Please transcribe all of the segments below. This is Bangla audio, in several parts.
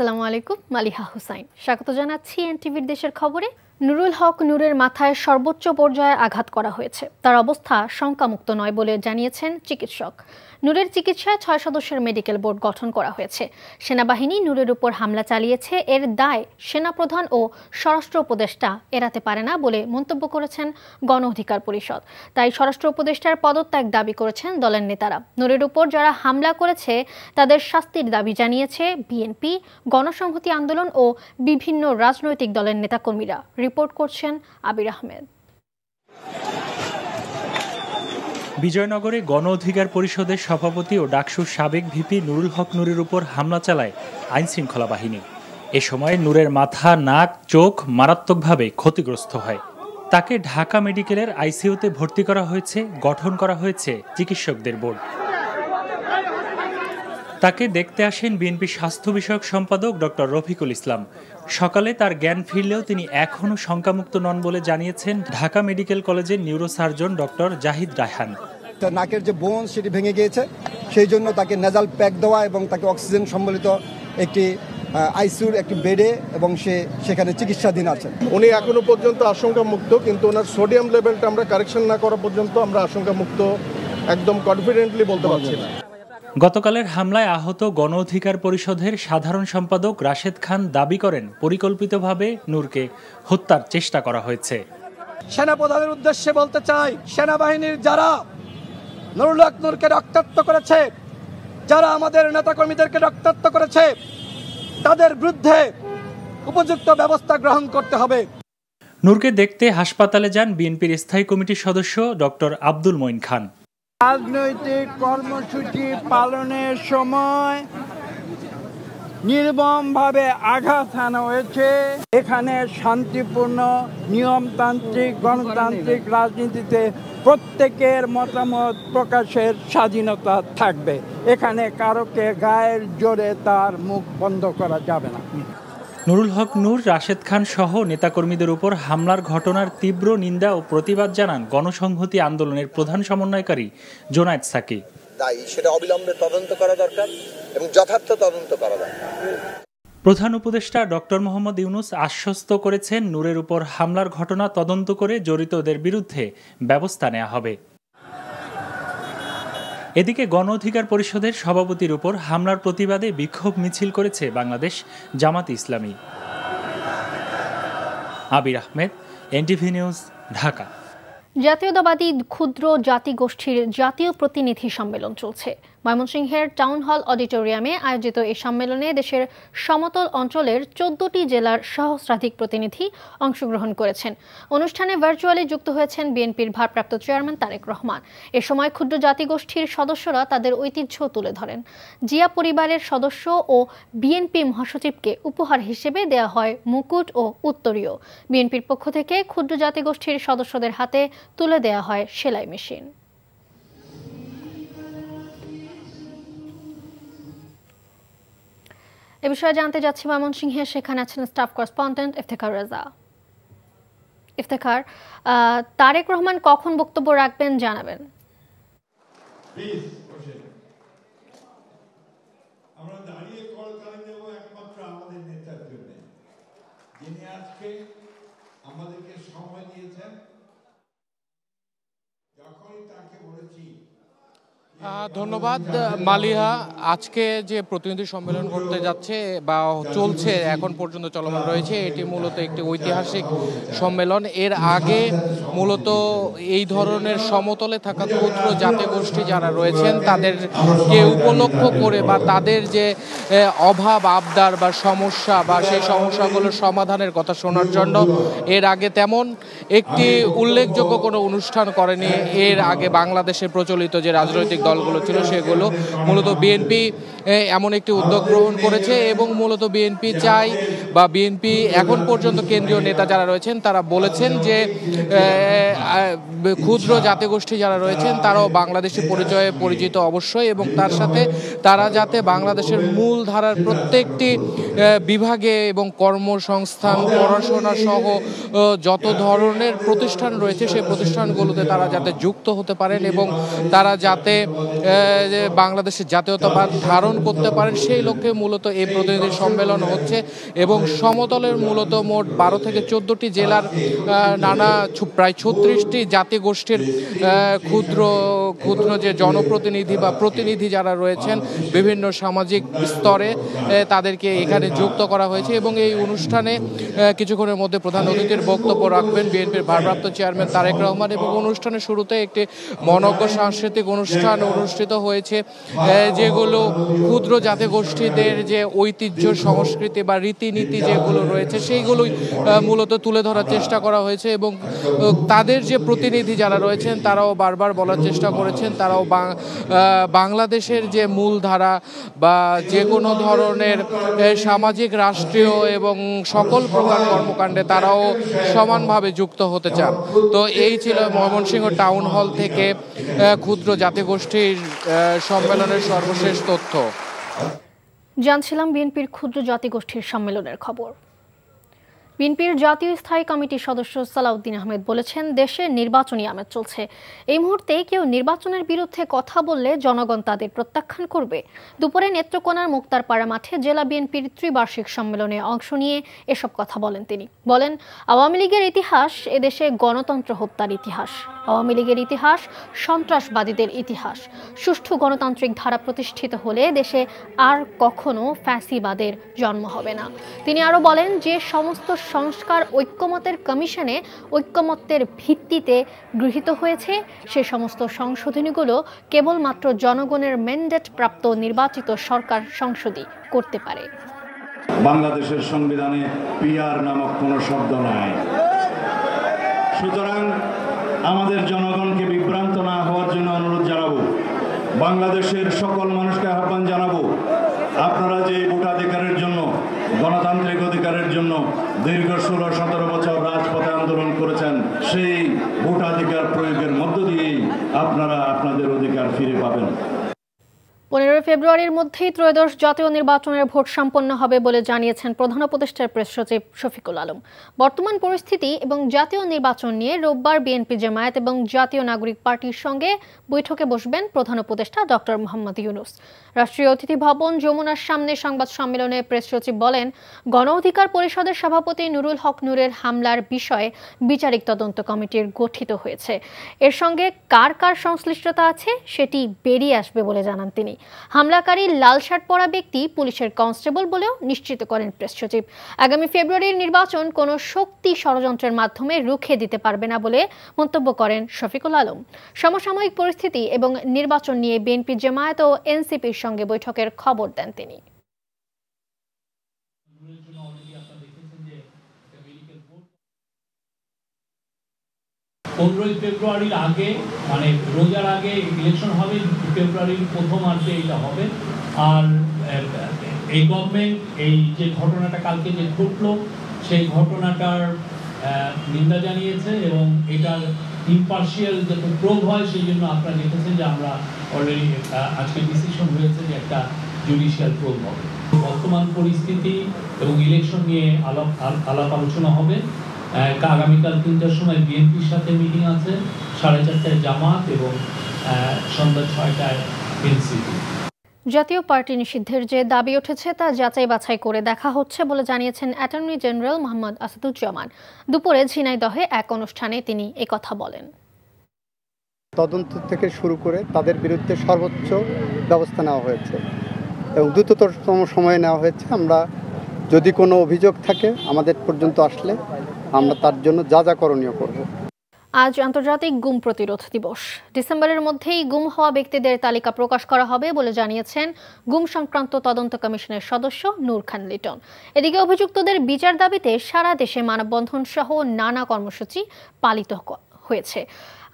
আসসালামু আলাইকুম, মালিহা হুসাইন স্বাগত জানাচ্ছি এনটিভির দেশের খবরে। নুরুল হক নূরের মাথায় সর্বোচ্চ পর্যায়ে আঘাত করা হয়েছে। তার অবস্থা শঙ্কামুক্ত নয় বলে জানিয়েছেন চিকিৎসক। নূরের চিকিৎসায় 6 সদস্যের মেডিকেল বোর্ড গঠন করা হয়েছে। সেনাবাহিনী নূরের উপর হামলা চালিয়েছে, এর দায় সেনাপ্রধান ও স্বরাষ্ট্র উপদেষ্টা এড়াতে পারে না বলে মন্তব্য করেছেন গণ অধিকার পরিষদ। তাই স্বরাষ্ট্র উপদেষ্টার পদত্যাগ দাবি করেছেন দলের নেতারা। নূরের উপর যারা হামলা করেছে তাদের শাস্তির দাবি জানিয়েছে বিএনপি, গণসংহতি আন্দোলন ও বিভিন্ন রাজনৈতিক দলের নেতাকর্মীরা। রিপোর্ট করছেন আবির আহমেদ। বিজয়নগরে গণ অধিকার পরিষদের সভাপতি ও ডাকসুর সাবেক ভিপি নুরুল হক নূরের উপর হামলা চালায় আইনশৃঙ্খলা বাহিনী। এ সময় নূরের মাথা, নাক, চোখ মারাত্মকভাবে ক্ষতিগ্রস্ত হয়। তাকে ঢাকা মেডিকেলের আইসিইউতে ভর্তি করা হয়েছে, গঠন করা হয়েছে চিকিৎসকদের বোর্ড। তাকে দেখতে আসেন বিএনপি স্বাস্থ্য বিষয়ক সম্পাদক ডক্টর রফিকুল ইসলাম। সকালে তার জ্ঞান ফিরলেও তিনি এখনও শঙ্কামুক্ত নন বলে জানিয়েছেন ঢাকা মেডিকেল কলেজের নিউরোসার্জন ডক্টর জাহিদ রায়হান। নাকের যে বোন সেটি ভেঙে গিয়েছে, সেই জন্য তাকে নেজাল প্যাক দেওয়া এবং তাকে অক্সিজেন সম্বলিত একটি আইসিইউর একটি বেডে এবং সেখানে চিকিৎসাধীন আছেন। উনি এখনো পর্যন্ত আশঙ্কামুক্ত, কিন্তু ওনার সোডিয়াম লেভেলটা আমরা কারেকশন না করা পর্যন্ত আমরা আশঙ্কামুক্ত একদম কনফিডেন্টলি বলতে পারছি না। গতকালের হামলায় আহত গণ অধিকার পরিষদের সাধারণ সম্পাদক রাশেদ খান দাবি করেন পরিকল্পিতভাবে নূরকে হত্যার চেষ্টা করা হয়েছে। সেনাপ্রধানের উদ্দেশ্যে বলতে চাই, সেনাবাহিনীর যারা নুরুল হক নূরকে রক্তাক্ত করেছে, যারা আমাদের নেতাকর্মীদেরকে রক্তাক্ত করেছে, তাদের বিরুদ্ধে উপযুক্ত ব্যবস্থা গ্রহণ করতে হবে। নূরকে দেখতে হাসপাতালে যান বিএনপির স্থায়ী কমিটির সদস্য ডক্টর আব্দুল মঈন খান। রাজনৈতিক কর্মসূচি পালনের সময় নির্মমভাবে আঘাত হানা হয়েছে। এখানে শান্তিপূর্ণ, নিয়মতান্ত্রিক, গণতান্ত্রিক রাজনীতিতে প্রত্যেকের মতামত প্রকাশের স্বাধীনতা থাকবে। এখানে কারোকে গায়ের জোরে তার মুখ বন্ধ করা যাবে না। নুরুল হক নূর, রাশেদ খান সহ নেতাকর্মীদের উপর হামলার ঘটনার তীব্র নিন্দা ও প্রতিবাদ জানান গণসংহতি আন্দোলনের প্রধান সমন্বয়কারী জোনায়েদ সাকি। তাই সেটা অবিলম্বে তদন্ত করা দরকার এবং যথার্থ তদন্ত করা দরকার। প্রধান উপদেষ্টা ডক্টর মোহাম্মদ ইউনূস আশ্বস্ত করেছেন নূরের উপর হামলার ঘটনা তদন্ত করে জড়িতদের বিরুদ্ধে ব্যবস্থা নেওয়া হবে। এদিকে গণ অধিকার পরিষদের সভাপতির উপর হামলার প্রতিবাদে বিক্ষোভ মিছিল করেছে বাংলাদেশ জামাতে ইসলামী। আবির আহমেদ, এনটিভি নিউজ, ঢাকা। জাতীয়তাবাদী ক্ষুদ্র জাতিগোষ্ঠীর জাতীয় প্রতিনিধি সম্মেলন চলছে। ময়মনসিংহের টাউন হল অডিটোরিয়ামে আয়োজিত এই সম্মেলনে দেশের সমতল অঞ্চলের 14টি জেলার সহস্রাধিক প্রতিনিধি অংশগ্রহণ করেছেন। অনুষ্ঠানে ভার্চুয়ালি যুক্ত হয়েছেন বিএনপির ভারপ্রাপ্ত চেয়ারম্যান তারেক রহমান। এ সময় ক্ষুদ্র জাতিগোষ্ঠীর সদস্যরা তাদের ঐতিহ্য তুলে ধরেন। জিয়া পরিবারের সদস্য ও বিএনপি মহাসচিবকে উপহার হিসেবে দেয়া হয় মুকুট ও উত্তরীয়। বিএনপির পক্ষ থেকে ক্ষুদ্র জাতিগোষ্ঠীর সদস্যদের হাতে তুলে দেয়া হয় সেলাই মেশিন। এ বিষয়ে জানতে যাচ্ছি ময়মনসিংহে, সেখানে আছেন স্টাফ করেসপন্ডেন্ট ইফতেখার রেজা। ইফতেখার, তারেক রহমান কখন বক্তব্য রাখবেন জানাবেন? আমরা দাঁড়িয়ে কলকাতা দেব একমাত্র আমাদের নেতার জন্য, যিনি আজকে আমাদেরকে সময় দিয়েছেন। যখনই তাকে বলেছি। ধন্যবাদ মালিহা। আজকে যে প্রতিনিধি সম্মেলন করতে যাচ্ছে বা চলছে, এখন পর্যন্ত চলমান রয়েছে, এটি মূলত একটি ঐতিহাসিক সম্মেলন। এর আগে মূলত এই ধরনের সমতলে থাকা ক্ষুদ্র জাতিগোষ্ঠী যারা রয়েছেন তাদেরকে উপলক্ষ করে বা তাদের যে অভাব আবদার বা সমস্যা বা সেই সমস্যাগুলোর সমাধানের কথা শোনার জন্য এর আগে তেমন একটি উল্লেখযোগ্য কোনো অনুষ্ঠান করেনি। এর আগে বাংলাদেশে প্রচলিত যে রাজনৈতিক দলগুলো ছিল সেগুলো মূলত বিএনপি এমন একটি উদ্যোগ গ্রহণ করেছে এবং মূলত বিএনপি চাই বা বিএনপি এখন পর্যন্ত কেন্দ্রীয় নেতা যারা রয়েছেন তারা বলেছেন যে ক্ষুদ্র জাতিগোষ্ঠী যারা রয়েছেন তারাও বাংলাদেশি পরিচয়ে পরিচিত অবশ্যই, এবং তার সাথে তারা যাতে বাংলাদেশের মূল ধারার প্রত্যেকটি বিভাগে এবং কর্মসংস্থান, পড়াশোনা সহ যত ধরনের প্রতিষ্ঠান রয়েছে সেই প্রতিষ্ঠানগুলোতে তারা যাতে যুক্ত হতে পারেন এবং তারা যাতে বাংলাদেশের জাতীয়তাবাদ ধারণ গ্রহণ করতে পারেন সেই লক্ষ্যে মূলত এই প্রতিনিধি সম্মেলন হচ্ছে। এবং সমতলের মূলত মোট 12 থেকে 14টি জেলার নানা প্রায় 36টি জাতিগোষ্ঠীর ক্ষুদ্র ক্ষুদ্র যে জনপ্রতিনিধি বা প্রতিনিধি যারা রয়েছেন বিভিন্ন সামাজিক স্তরে তাদেরকে এখানে যুক্ত করা হয়েছে। এবং এই অনুষ্ঠানে কিছুক্ষণের মধ্যে প্রধান অতিথির বক্তব্য রাখবেন বিএনপির ভারপ্রাপ্ত চেয়ারম্যান তারেক রহমান। এবং অনুষ্ঠানের শুরুতে একটি মনোজ্ঞ সাংস্কৃতিক অনুষ্ঠান অনুষ্ঠিত হয়েছে, যেগুলো ক্ষুদ্র জাতিগোষ্ঠীদের যে ঐতিহ্য সংস্কৃতি বা রীতিনীতি যেগুলো রয়েছে সেইগুলোই মূলত তুলে ধরার চেষ্টা করা হয়েছে। এবং তাদের যে প্রতিনিধি যারা রয়েছেন তারাও বারবার বলার চেষ্টা করেছেন তারাও বাংলাদেশের যে মূলধারা বা যে কোনো ধরনের সামাজিক রাষ্ট্রীয় এবং সকল প্রকার কর্মকাণ্ডে তারাও সমানভাবে যুক্ত হতে চান। তো এই ছিল ময়মনসিংহ টাউন হল থেকে ক্ষুদ্র জাতিগোষ্ঠীর সম্মেলনের সর্বশেষ তথ্য। জানছিলাম বিএনপির ক্ষুদ্র জাতিগোষ্ঠীর সম্মেলনের খবর। বিএনপির জাতীয় স্থায়ী কমিটির সদস্য সালাউদ্দিন আহমেদ বলেছেন, দেশে নির্বাচনী আমেজ চলছে। এই মুহূর্তে কেউ নির্বাচনের বিরুদ্ধে কথা বললে জনগণ তাদের প্রত্যাখ্যান করবে। দুপুরে নেত্রকোনার মুক্তারপাড়া মাঠে জেলা বিএনপির ত্রিবার্ষিক সম্মেলনে অংশ নিয়ে এসব কথা বলেন তিনি। বলেন, আওয়ামী লীগের ইতিহাস এদেশে গণতন্ত্র হত্যার ইতিহাস। আওয়ামী লীগের ইতিহাস সন্ত্রাসবাদীদের ইতিহাস। সুষ্ঠু গণতান্ত্রিক ধারা প্রতিষ্ঠিত হলে দেশে আর কখনো ফ্যাসিবাদের জন্ম হবে না। তিনি আরও বলেন, যে সমস্ত সংস্কার ঐক্যমতের কমিশনে ঐক্যমত্যের ভিত্তিতে গৃহীত হয়েছে সে সমস্ত সংশোধনীগুলো কেবলমাত্র জনগণের ম্যান্ডেট প্রাপ্ত নির্বাচিত সরকার সংসদই করতে পারে। বাংলাদেশের সংবিধানে পিআর নামক কোনো শব্দ নাই। সুতরাং আমাদের জনগণকে বিভ্রান্ত না হওয়ার জন্য অনুরোধ জানাবো, বাংলাদেশের সকল মানুষকে আহ্বান জানাবো, আপনারা যে ভোটাধিকারের জন্য গণতান্ত্রিক অধিকারের জন্য দীর্ঘ 16-17 বছর রাজপথে আন্দোলন করেছেন, সেই ভোটাধিকার প্রয়োগের মধ্য দিয়েই আপনারা আপনাদের অধিকার ফিরে পাবেন। 15 ফেব্রুয়ারির মধ্যেই ত্রয়োদশ জাতীয় নির্বাচনের ভোট সম্পন্ন হবে বলে জানিয়েছেন প্রধান উপদেষ্টার প্রেস সচিব শফিকুল আলম। বর্তমান পরিস্থিতি এবং জাতীয় নির্বাচন নিয়ে রোববার বিএনপি জামায়াত এবং জাতীয় নাগরিক পার্টির সঙ্গে বৈঠকে বসবেন প্রধান উপদেষ্টা ডক্টর মোহাম্মদ ইউনূস। রাষ্ট্রীয় অতিথি ভবন যমুনার সামনে সংবাদ সম্মেলনে প্রেস সচিব বলেন, গণ অধিকার পরিষদের সভাপতি নুরুল হক নূরের হামলার বিষয়ে বিচারিক তদন্ত কমিটির গঠিত হয়েছে। এর সঙ্গে কার কার সংশ্লিষ্টতা আছে সেটি বেরিয়ে আসবে বলে জানান তিনি। হামলাকারী লাল শার্ট পরা ব্যক্তি পুলিশের কনস্টেবল বলেও নিশ্চিত করেন প্রেস সচিব। আগামী ফেব্রুয়ারির নির্বাচন কোনো শক্তি ষড়যন্ত্রের মাধ্যমে রুখে দিতে পারবে না বলে মন্তব্য করেন শফিকুল আলম। সমসাময়িক পরিস্থিতি এবং নির্বাচন নিয়ে বিএনপি জামায়াত ও এনসিপির সঙ্গে বৈঠকের খবর দেন তিনি। 15 ফেব্রুয়ারির আগে, মানে রোজার আগে ইলেকশন হবে, ফেব্রুয়ারির প্রথমার্ধে এটা হবে। আর এই গভর্নমেন্ট এই যে ঘটনাটা কালকে যে ঘটলো সেই ঘটনাটার নিন্দা জানিয়েছে এবং এটার ইম্পার্শিয়াল যাতে প্রোব হয় সেই জন্য আপনারা দেখেছেন যে আমরা অলরেডি আজকে ডিসিশন হয়েছে যে একটা জুডিশিয়াল প্রোব হবে। বর্তমান পরিস্থিতি এবং ইলেকশন নিয়ে আলাপ আলোচনা হবে। আগামীকাল 3টার সময় বিএনপির সাথে মিটিং আছে, 4:30টায় জামাত এবং সন্ধ্যা 6টায় এনসিপি। জাতীয় পার্টি নিষিদ্ধের যে দাবি উঠেছে তা যাচাই বাছাই করে দেখা হচ্ছে বলে জানিয়েছেন অ্যাটর্নি জেনারেল মোহাম্মদ আসাদুজ্জামান। দুপুরে ঝিনাইদহে এক অনুষ্ঠানে তিনি একথা বলেন। তদন্ত থেকে শুরু করে তাদের বিরুদ্ধে সর্বোচ্চ ব্যবস্থা নেওয়া হয়েছে এবং দ্রুততম সময়ে নেওয়া হয়েছে। আমরা যদি কোনো অভিযোগ থাকে আমাদের পর্যন্ত আসলে আমরা তার জন্য যা যা করণীয় করব। আজ আন্তর্জাতিক গুম প্রতিরোধ দিবস। ডিসেম্বরের মধ্যেই গুম হওয়া ব্যক্তিদের তালিকা প্রকাশ করা হবে বলে জানিয়েছেন গুম সংক্রান্ত তদন্ত কমিশনের সদস্য নূর খান লিটন। এদিকে অভিযুক্তদের বিচার দাবিতে সারা দেশে মানববন্ধন সহ নানা কর্মসূচি পালিত হয়েছে।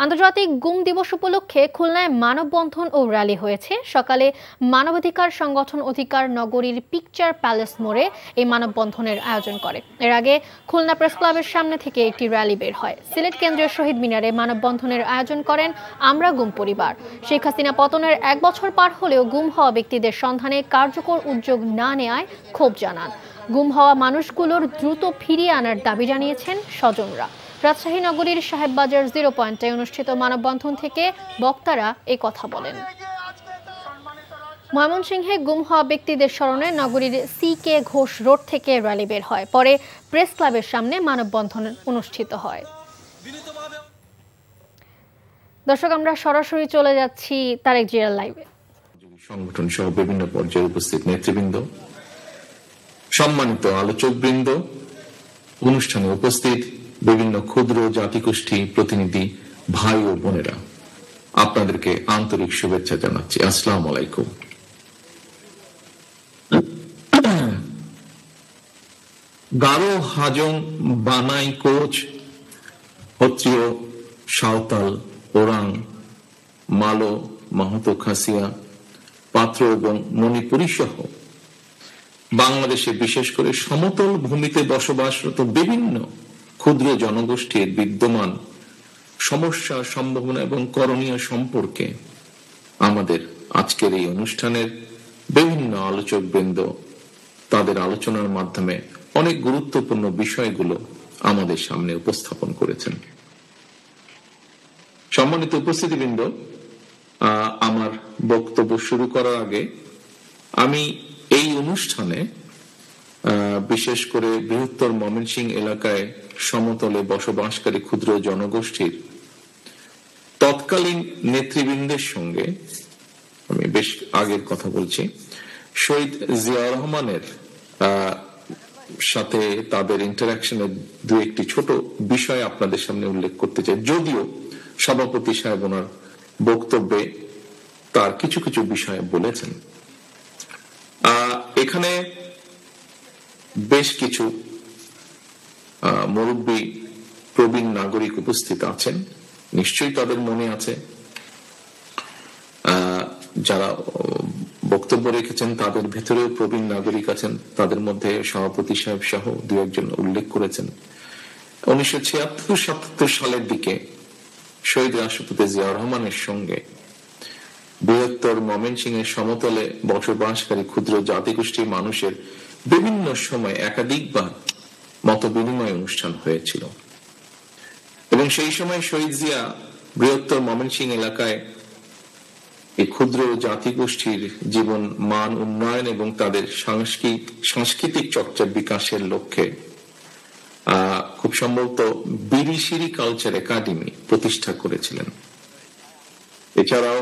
আন্তর্জাতিক গুম দিবস উপলক্ষে খুলনায় মানববন্ধন ও র্যালি হয়েছে। সকালে মানবাধিকার সংগঠন অধিকার নগরীর পিকচার প্যালেস মোড়ে এই মানববন্ধনের আয়োজন করে। এর আগে খুলনা প্রেস ক্লাবের সামনে থেকে একটি র্যালি বের হয়। সিলেট কেন্দ্রীয় শহীদ মিনারে মানববন্ধনের আয়োজন করেন আমরা গুম পরিবার। শেখ হাসিনা পতনের 1 বছর পার হলেও গুম হওয়া ব্যক্তিদের সন্ধানে কার্যকর উদ্যোগ না নেওয়ায় ক্ষোভ জানান। গুম হওয়া মানুষগুলোর দ্রুত ফিরিয়ে আনার দাবি জানিয়েছেন স্বজনরা। রাজশাহী নগরীর সাহেববাজার 0 পয়েন্টে অনুষ্ঠিত মানববন্ধন থেকে বক্তারা এই কথা বলেন। ময়মনসিংহে গুম হওয়া ব্যক্তিদের স্মরণে নগরীর CK ঘোষ রোড থেকে র্যালি বের হয়। পরে প্রেস ক্লাবের সামনে মানববন্ধন অনুষ্ঠিত হয়। দর্শক, আমরা সরাসরি চলে যাচ্ছি তারেক জিয়ার লাইভে। সংগঠন সহ বিভিন্ন পর্যায়ে উপস্থিত নেতৃবৃন্দ, সম্মানিত আলোচকবৃন্দ, অনুষ্ঠানে উপস্থিত বিভিন্ন ক্ষুদ্র জাতিগোষ্ঠী প্রতিনিধি ভাই ও বোনেরা, আপনাদেরকে আন্তরিক শুভেচ্ছা জানাচ্ছি। আসসালামু আলাইকুম। গারো, হাজং, বানাই, কোচ, ক্ষত্রিয়, সাঁওতাল, ওরাং, মালো, মাহাতো, খাসিয়া, পাত্র এবং মণিপুরী সহ বাংলাদেশে বিশেষ করে সমতল ভূমিতে বসবাসরত বিভিন্ন ক্ষুদ্র জনগোষ্ঠীর বিদ্যমান সমস্যা, সম্ভাবনা এবং করণীয় সম্পর্কে আমাদের আজকের এই অনুষ্ঠানের বিভিন্ন আলোচকবৃন্দ তাদের আলোচনার মাধ্যমে অনেক গুরুত্বপূর্ণ বিষয়গুলো আমাদের সামনে উপস্থাপন করেছেন। সম্মানিত উপস্থিতিবৃন্দ, আমার বক্তব্য শুরু করার আগে আমি এই অনুষ্ঠানে বিশেষ করে বৃহত্তর ময়মনসিংহ এলাকায় সমতলে বসবাসকারী ক্ষুদ্র জনগোষ্ঠীর তৎকালীন নেতৃবৃন্দের সঙ্গে, আমি বেশ আগের কথা বলছি, শহীদ জিয়াউর রহমানের সাথে তাদের ইন্টারাকশনের দু একটি ছোট বিষয় আপনাদের সামনে উল্লেখ করতে চাই। যদিও সভাপতি সাহেব ওনার বক্তব্যে তার কিছু কিছু বিষয় বলেছেন। এখানে বেশ কিছু মুরব্বী প্রবীণ নাগরিক উপস্থিত আছেন, নিশ্চয়ই তাদের মনে আছে যারা বক্তব্য রেখেছেন তাদের ভেতরেও প্রবীণ নাগরিক আছেন। তাদের মধ্যে সভাপতি সাহেব সহ দু একজন উল্লেখ করেছেন 1976-77 সালের দিকে শহীদ রাষ্ট্রপতি জিয়াউর রহমানের সঙ্গে বৃহত্তর ময়মনসিংহের সমতলে বসবাসকারী ক্ষুদ্র জাতিগোষ্ঠীর মানুষের বিভিন্ন সময় একাধিকবার মত বিনিময় অনুষ্ঠান হয়েছিল এবং সেই সময় শহীদ জিয়া বৃহত্তর ময়মনসিংহ এলাকায় এই ক্ষুদ্র জাতিগোষ্ঠীর জীবন মান উন্নয়ন এবং তাদের সাংস্কৃতিক চর্চার বিকাশের লক্ষ্যে খুব সম্ভবত বিরিশিরি কালচার একাডেমি প্রতিষ্ঠা করেছিলেন। এছাড়াও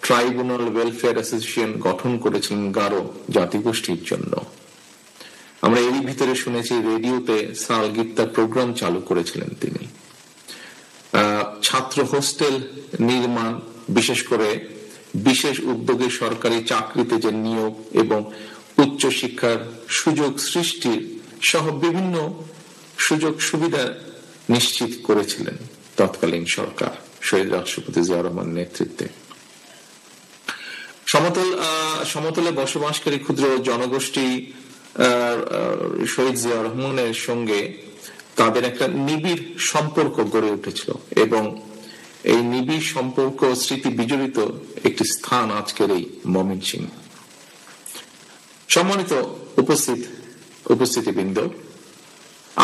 ট্রাইব্যুনাল ওয়েলফেয়ার অ্যাসোসিয়েশন গঠন করেছিলেন গারো জাতিগোষ্ঠীর জন্য। আমরা এর ভিতরে শুনেছি রেডিওতে সালগিত্তার প্রোগ্রাম চালু করেছিলেন তিনি। ছাত্র হোস্টেল নির্মাণ, বিশেষ করে বিশেষ উদ্যোগে সরকারি চাকরিতে যে নিয়োগ এবং উচ্চ শিক্ষার সুযোগ সৃষ্টির সহ বিভিন্ন সুযোগ সুবিধা নিশ্চিত করেছিলেন তৎকালীন সরকার শহীদ রাষ্ট্রপতি জিয়াউর রহমানের নেতৃত্বে। সমতলে বসবাসকারী ক্ষুদ্র জনগোষ্ঠী শহীদ জিয়াউর রহমানের সঙ্গে তাদের একটা নিবিড় সম্পর্ক গড়ে উঠেছিল এবং এই নিবিড় সম্পর্ক স্মৃতি বিজড়িত একটি স্থান আজকের এই ময়মনসিংহ। সম্মানিত উপস্থিতিবৃন্দ,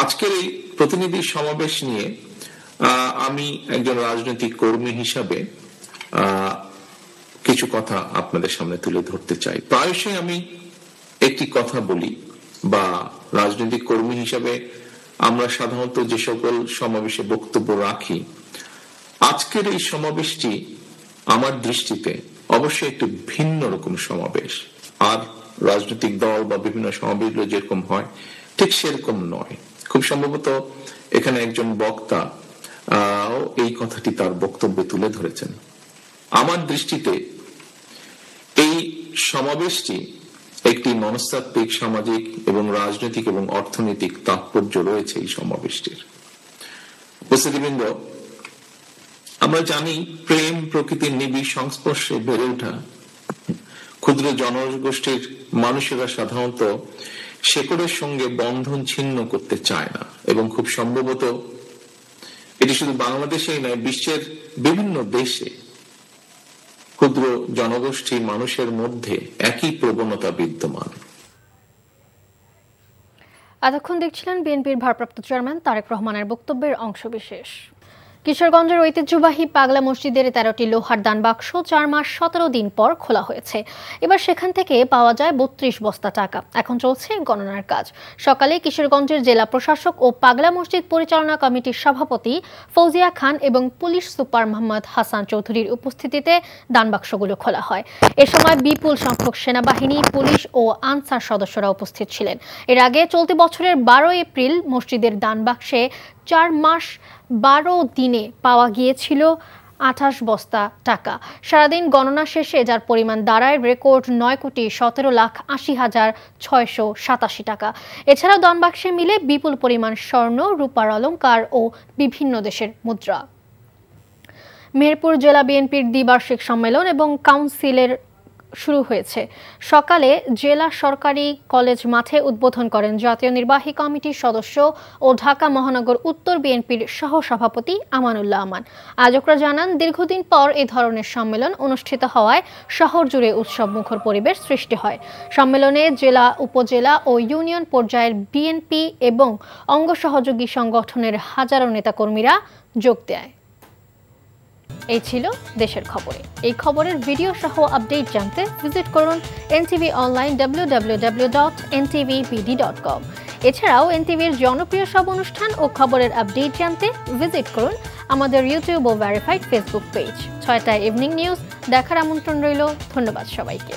আজকের এই প্রতিনিধি সমাবেশ নিয়ে আমি একজন রাজনৈতিক কর্মী হিসাবে কিছু কথা আপনাদের সামনে তুলে ধরতে চাই। প্রায়শই আমি একটি কথা বলি, বা রাজনৈতিক কর্মী হিসাবে আমরা সাধারণত যে সকল সমাবেশে বক্তব্য রাখি, আজকের এই সমাবেশটি আমার দৃষ্টিতে অবশ্যই একটু ভিন্ন রকম সমাবেশ। আর রাজনৈতিক দল বা বিভিন্ন সমাবেশগুলো যেরকম হয় ঠিক সেরকম নয়। খুব সম্ভবত এখানে একজন বক্তা এই কথাটি তার বক্তব্যে তুলে ধরেছেন। আমার দৃষ্টিতে এই সমাবেশটি একটি মনস্তাত্ত্বিক, সামাজিক এবং রাজনৈতিক এবং অর্থনৈতিক তাৎপর্য রয়েছে এই সমাবেশটির। উপস্থিতিবৃন্দ, আমরা জানি প্রেম প্রকৃতির নিবিড় সংস্পর্শে বেড়ে ওঠা ক্ষুদ্র জনগোষ্ঠীর মানুষেরা সাধারণত শেকড়ের সঙ্গে বন্ধন ছিন্ন করতে চায় না এবং খুব সম্ভবত এটি শুধু বাংলাদেশেই নয়, বিশ্বের বিভিন্ন দেশে ক্ষুদ্র জনগোষ্ঠীর মানুষের মধ্যে একই প্রবণতা বিদ্যমান। এতক্ষণ দেখছিলেন বিএনপির ভারপ্রাপ্ত চেয়ারম্যান তারেক রহমানের বক্তব্যের অংশবিশেষ। কিশোরগঞ্জের ঐতিহ্যবাহী পাগলা মসজিদের 13টি লোহার দান বাক্স 4 মাস 17 দিন পর খোলা হয়েছে। এবার সেখান থেকে পাওয়া যায় 32 বস্তা টাকা। এখন চলছে গণনার কাজ। সকালে কিশোরগঞ্জের জেলা প্রশাসক ও পাগলা মসজিদ পরিচালনা কমিটির সভাপতি ফৌজিয়া খান এবং পুলিশ সুপার মোহাম্মদ হাসান চৌধুরীর উপস্থিতিতে দান বাক্সগুলো খোলা হয়। এ সময় বিপুল সংখ্যক সেনাবাহিনী, পুলিশ ও আনসার সদস্যরা উপস্থিত ছিলেন। এর আগে চলতি বছরের 12 এপ্রিল মসজিদের দান বাক্সে 4 মাস 12 দিনে পাওয়া গিয়েছিল 28 বস্তা টাকা। সারাদিন গণনা শেষে যার পরিমাণ দাঁড়ায় রেকর্ড 9,17,80,687 টাকা। এছাড়াও দান বাক্সে মিলে বিপুল পরিমাণ স্বর্ণ, রূপার অলংকার ও বিভিন্ন দেশের মুদ্রা। মেহেরপুর জেলা বিএনপির দ্বিবার্ষিক সম্মেলন এবং কাউন্সিলের শুরু হয়েছে। সকালে জেলা সরকারি কলেজ মাঠে উদ্বোধন করেন জাতীয় নির্বাহী কমিটির সদস্য ও ঢাকা মহানগর উত্তর বিএনপির সহসভাপতি আমানুল্লাহ আমান। আয়োজকরা জানান, দীর্ঘদিন পর এ ধরনের সম্মেলন অনুষ্ঠিত হওয়ায় শহর জুড়ে উৎসবমুখর পরিবেশ সৃষ্টি হয়। সম্মেলনে জেলা, উপজেলা ও ইউনিয়ন পর্যায়ের বিএনপি এবং অঙ্গ সহযোগী সংগঠনের হাজারো নেতাকর্মীরা যোগ দেয়। এই ছিল দেশের খবরে। এই খবরের ভিডিও সহ আপডেট জানতে ভিজিট করুন এনটিভি অনলাইন www.ntvbd.com। এছাড়াও এনটিভির জনপ্রিয় সব অনুষ্ঠান ও খবরের আপডেট জানতে ভিজিট করুন আমাদের ইউটিউব ও ভেরিফাইড ফেসবুক পেজ। 6টায় ইভিনিং নিউজ দেখার আমন্ত্রণ রইল। ধন্যবাদ সবাইকে।